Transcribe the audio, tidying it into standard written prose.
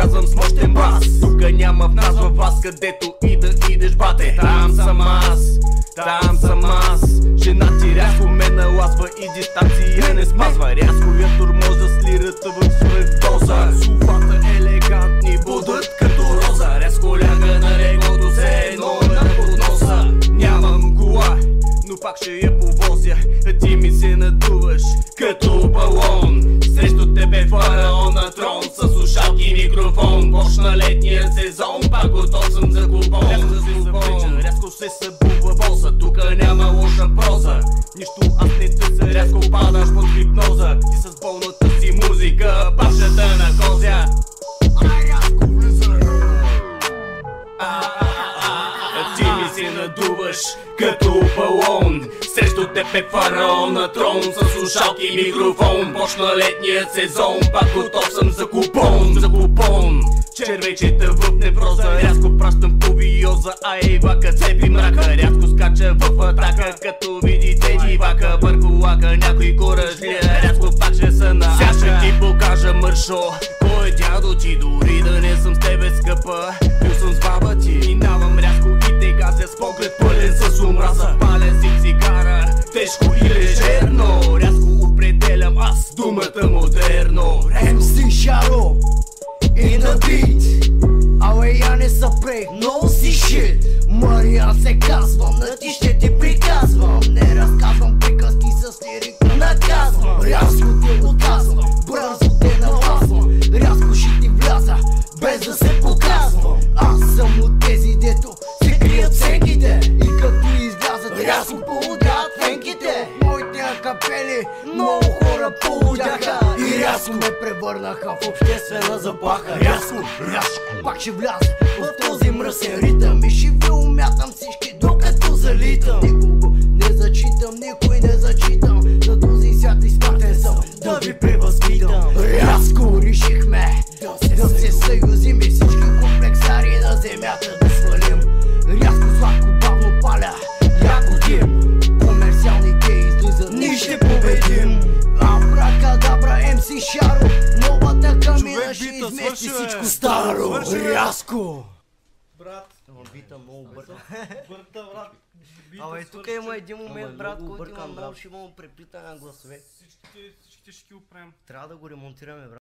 казвам с мощен бас. Тука няма в нас във вас, където и да идеш, бате. Там съм аз, там съм аз. Жена ти рязко ме налазва и дистанция не смазва. Рязко я тормоза с лирата в свръхдоза. Словата елегантни будат като роза. Рязко ляга на леглото се едно на подноса. Нямам кола, но пак ще я повозя. Ти ми се надуваш като балон. Срещу тебе фараон на трон с слушалки и микрофон. Почна летния сезон, пак готов съм за купон. Рязко се събува боса, тука няма лоша проза. Нищо аз не търся, рязко падаш под хипноза. Ти с болната си музика, пашата на козя. Рязко влизаш. Ти ми се надуваш като балон. Срещу теб е фараон на трон с слушалки и микрофон. Почна летният сезон, пак готов съм за купон. За купон. Червейчета в невроза, рязко пращам повиоза, а Ейвака цепи мрака. Рязко скача в атака, като видите дивака. Върху лака някой коражлия, рязко пак ще са на ака. Сега ще ти покажа мършо, кой е дядо ти. Дори да не съм с тебе скъпа, бил съм с баба ти. Минавам рязко и те газя с поглед пълен с омраза. Паля си цигара, тежко и лежерно. Рязко определям аз думата модерно. MC Шаро in the beat. Абе я не са прех, no си shit. Мариан се казвам, на ти ще ти приказвам. Не разказвам приказки с лирика, наказвам. Рязко те отказвам, бързо те навазвам. Рязко ще ти вляза, без да се показвам. Аз съм от тези, дето се крият сенките. И като излязат, рязко полудят фенките. Моите акапели много хора полудяха. И рязко ме превърнаха в обществена заплаха. Рязко, пак ще вляза в този мръсен ритъм. И ще ви умятам всички, докато залитам. Никого не зачитам, никой не зачитам. На този свят изпратен съм да ви превъзпитам. Рязко решихме да се съюзим и всички комплексари на земята да свалим. Рязко сладко бавно паля, яко дим. Комерциалните излизат, ние ще победим. Абракадабра, MC Шаро, новата камина ще измести всичко старо. Рязко! Брат, бита много бърта. бърта, брат. Абе, тук има един момент, брат, който има много шумово преплитане на гласове. Всичките ще ги оправим. Трябва да го ремонтираме, брат.